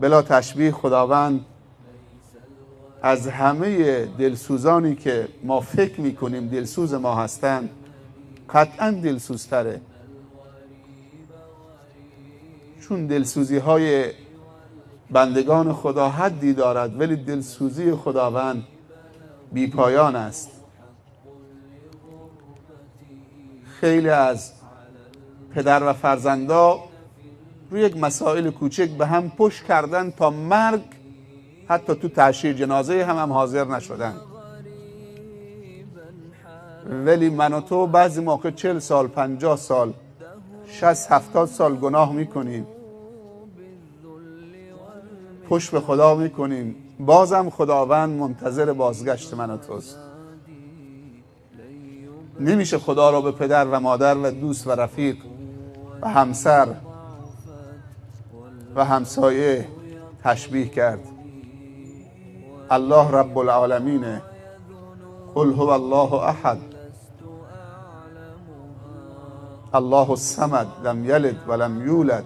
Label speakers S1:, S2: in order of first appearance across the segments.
S1: بلا تشبیه خداوند از همه دلسوزانی که ما فکر میکنیم دلسوز ما هستند قطعا دلسوزتره، چون دلسوزی های بندگان خدا حدی دارد ولی دلسوزی خداوند بی پایان است. خیلی از پدر و فرزندا روی یک مسائل کوچک به هم پشت کردن تا مرگ، حتی تو تعشیر جنازه هم حاضر نشدن. ولی من و تو بعضی موقع 40 سال 50 سال 60 70 سال گناه میکنیم، پشت به خدا میکنیم، بازم خداوند منتظر بازگشت من و توست. نمیشه خدا را به پدر و مادر و دوست و رفیق و همسر و همسایه تشبیه کرد. الله رب العالمینه. قل هو الله احد الله الصمد لم یلد ولم یولد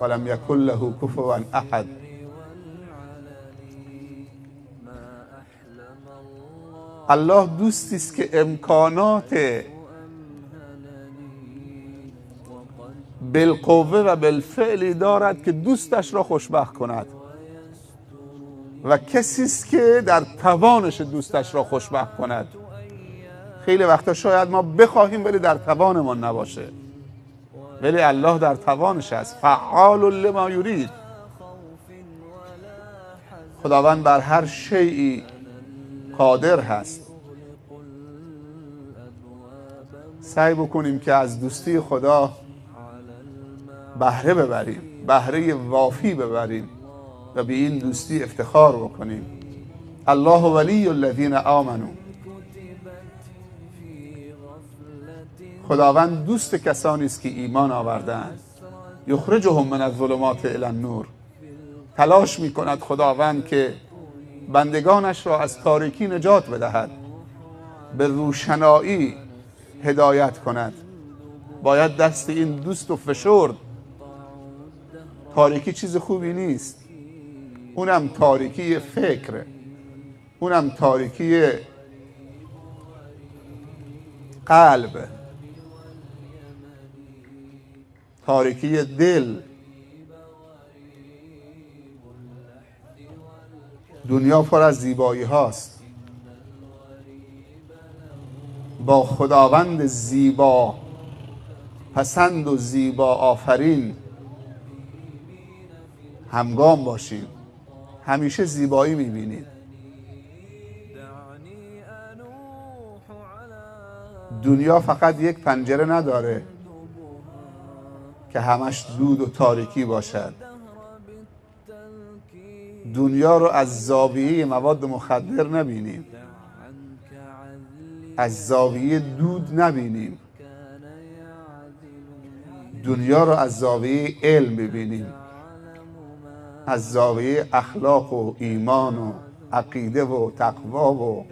S1: ولم یکن له کفوا احد. الله دوستی است که امکانات بالقوه و بالفعلی دارد که دوستش را خوشبخت کند و کسی است که در توانش دوستش را خوشبخت کند. خیلی وقتا شاید ما بخواهیم ولی در توانمان نباشه، ولی الله در توانش است. فعال لما یرید. خداوند بر هر شیئی قادر هست. سعی بکنیم که از دوستی خدا بهره ببریم، بهره وافی ببریم و به این دوستی افتخار بکنیم. الله ولی الذین آمنوا. خداوند دوست کسانی است که ایمان آوردند. یخرجهم من الظلمات الی النور. تلاش میکند خداوند که بندگانش را از تاریکی نجات بدهد، به روشنایی هدایت کند. باید دست این دوست رو فشرد. تاریکی چیز خوبی نیست، اونم تاریکی فکر، اونم تاریکی قلب، تاریکی دل. دنیا پر از زیبایی هاست. با خداوند زیبا پسند و زیبا آفرین همگام باشید. همیشه زیبایی میبینید. دنیا فقط یک پنجره نداره که همش دود و تاریکی باشد. دنیا رو از زاویه مواد مخدر نبینیم، از زاویه دود نبینیم. دنیا رو از زاویه علم ببینیم، از زاویه اخلاق و ایمان و عقیده و تقوا و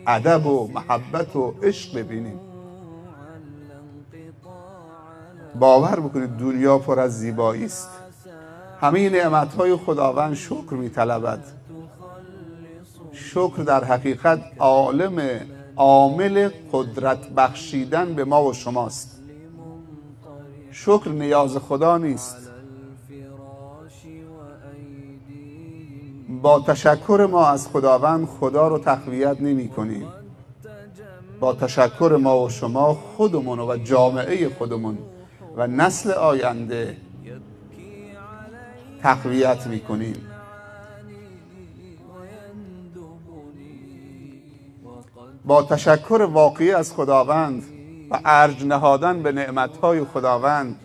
S1: ادب و محبت و عشق ببینیم. باور بکنید دنیا پر از زیبایی است. همه نعمت‌های خداوند شکر می‌طلبد. شکر در حقیقت عامل قدرت بخشیدن به ما و شماست. شکر نیاز خدا نیست. با تشکر ما از خداوند خدا رو تقویت نمی کنیم. با تشکر ما و شما خودمون و جامعه خودمون و نسل آینده تقویت می کنیم. با تشکر واقعی از خداوند و ارج نهادن به نعمتهای خداوند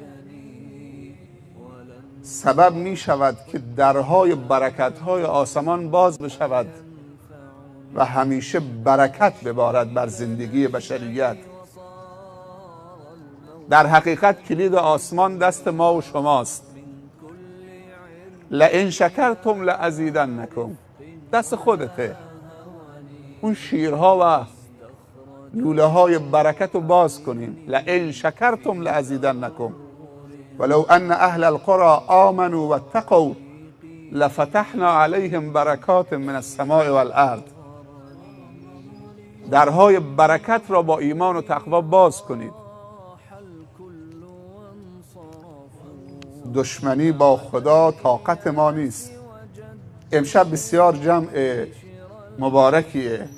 S1: سبب می شود که درهای برکتهای آسمان باز بشود و همیشه برکت ببارد بر زندگی بشریت. در حقیقت کلید آسمان دست ما و شماست. لئن شکرتم لازیدنکم. دست خودته. اون شیرها و لوله های برکت رو باز کنیم. لئن شکرتم لازیدنکم ولو ان اهل القرى آمنوا واتقوا لفتحنا علیهم برکات من السماء والارض. درهای برکت را با ایمان و تقوا باز کنید. دشمنی با خدا طاقت ما نیست. امشب بسیار جمع مبارکیه.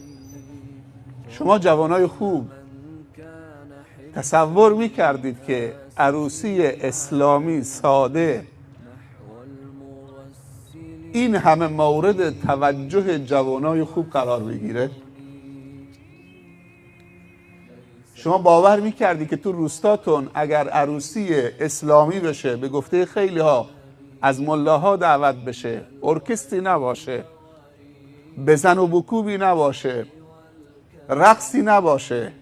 S1: شما جوانای خوب تصور میکردید که عروسی اسلامی ساده این همه مورد توجه جوانای خوب قرار بگیره؟ شما باور میکردی که تو روستاتون اگر عروسی اسلامی بشه، به گفته خیلی ها از ملاها دعوت بشه، ارکستری نباشه، بزن و بکوبی نباشه، رقصی نباشه،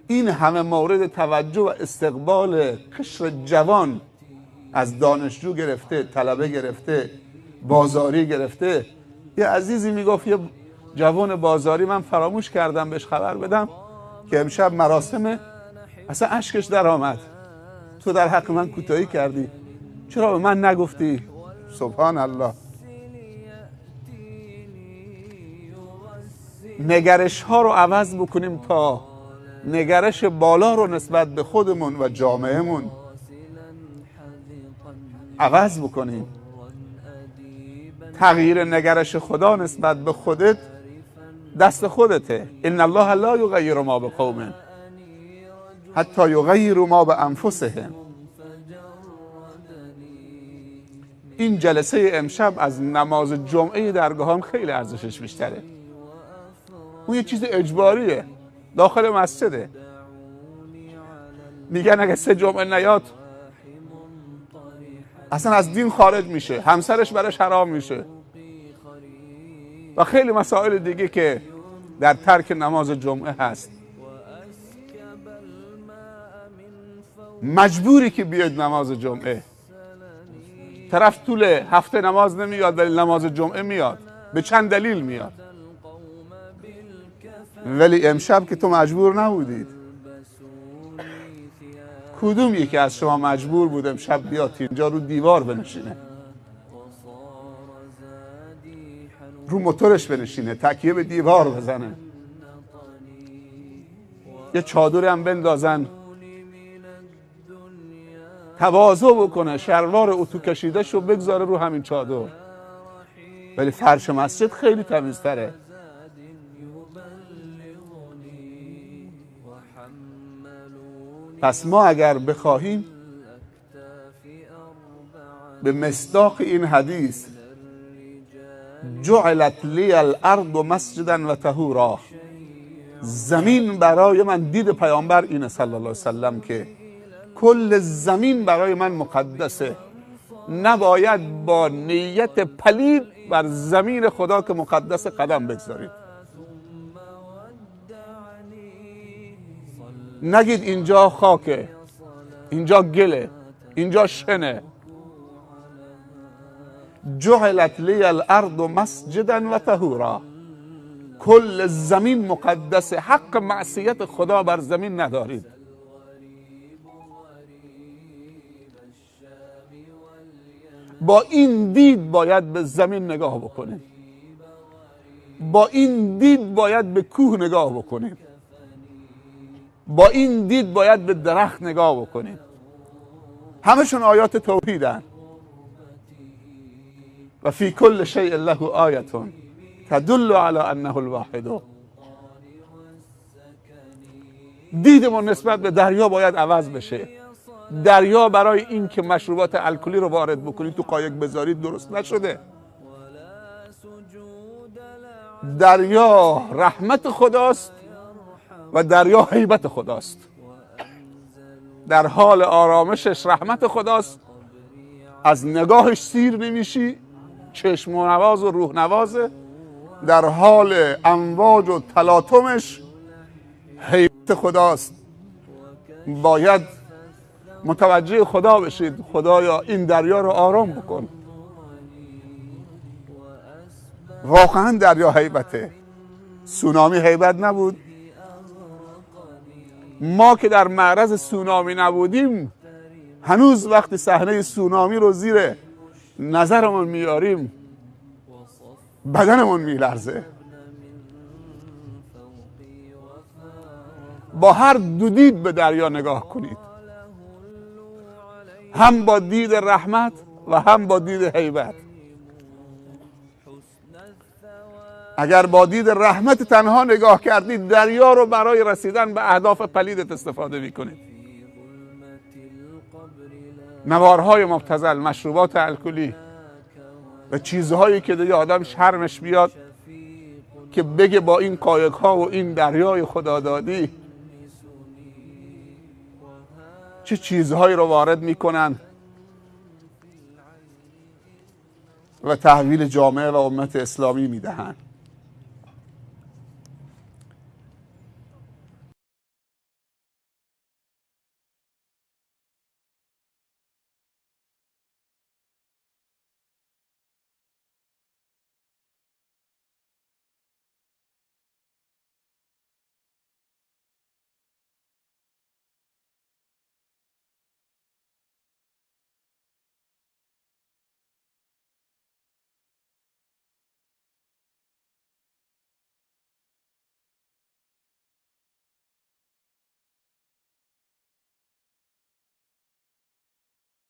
S1: این همه مورد توجه و استقبال قشر جوان از دانشجو گرفته، طلبه گرفته، بازاری گرفته، یه عزیزی میگفت یه جوان بازاری من فراموش کردم بهش خبر بدم که امشب مراسمه، اصلا اشکش در آمد. تو در حق من کوتاهی کردی، چرا به من نگفتی؟ سبحان الله. نگرش ها رو عوض بکنیم تا نگرش بالا رو نسبت به خودمون و جامعهمون عوض بکنیم. تغییر نگرش خدا نسبت به خودت دست خودته. ان الله لا یغیر ما بقوم حتی یغیروا ما بانفسهم. این جلسه امشب از نماز جمعه درگاه هم خیلی ارزشش بیشتره. اون یه چیز اجباریه، داخل مسجده. میگن اگه 3 جمعه نیاد اصلا از دین خارج میشه، همسرش براش حرام میشه و خیلی مسائل دیگه که در ترک نماز جمعه هست. مجبوری که بیاید نماز جمعه. طرف طول هفته نماز نمیاد ولی نماز جمعه میاد. به چند دلیل میاد. ولی امشب که تو مجبور نبودید. کدوم یکی از شما مجبور بود امشب بیاد اینجا رو دیوار بنشینه، رو موتورش بنشینه، تکیه به دیوار بزنه، یه چادر هم بندازن، تواضع بکنه، شلوار اتو کشیده شو بگذاره رو همین چادر؟ ولی فرش مسجد خیلی تمیزتره. پس ما اگر بخواهیم به مصداق این حدیث جعلت لی الارض مسجدا و طهورا، زمین برای من، دید پیامبر اینه صلی الله علیه وسلم که کل زمین برای من مقدسه، نباید با نیت پلید بر زمین خدا که مقدس قدم بگذارید. نگید اینجا خاکه، اینجا گله، اینجا شنه. جعلت لی الارض مسجدا و طهورا، کل زمین مقدسه، حق معصیت خدا بر زمین ندارید. با این دید باید به زمین نگاه بکنیم، با این دید باید به کوه نگاه بکنیم، با این دید باید به درخت نگاه بکنیم. همشون آیات توحیدن. و فی کل شیء له آیه تدل علی انه الواحد. دیدمون نسبت به دریا باید عوض بشه. دریا برای این که مشروبات الکلی رو وارد بکنید تو قایق بذارید درست نشده. دریا رحمت خداست و دریا هیبت خداست. در حال آرامشش رحمت خداست، از نگاهش سیر نمیشی، چشم و نواز و روح نوازه. در حال امواج و تلاطمش هیبت خداست. باید متوجه خدا بشید، خدایا این دریا رو آرام بکن. واقعا دریا هیبته. سونامی هیبت نبود؟ ما که در معرض سونامی نبودیم، هنوز وقتی صحنه سونامی رو زیر نظرمون میاریم بدنمون میلرزه. با هر دو دید به دریا نگاه کنید، هم با دید رحمت و هم با دید هیبت. اگر با دید رحمت تنها نگاه کردید، دریا رو برای رسیدن به اهداف پلیدت استفاده میکنید. نوارهای مبتذل، مشروبات الکلی و چیزهایی که دیگه آدم شرمش بیاد که بگه با این قایق ها و این دریای خدادادی چه چیزهایی رو وارد میکنن و تحویل جامعه و امت اسلامی میدهن.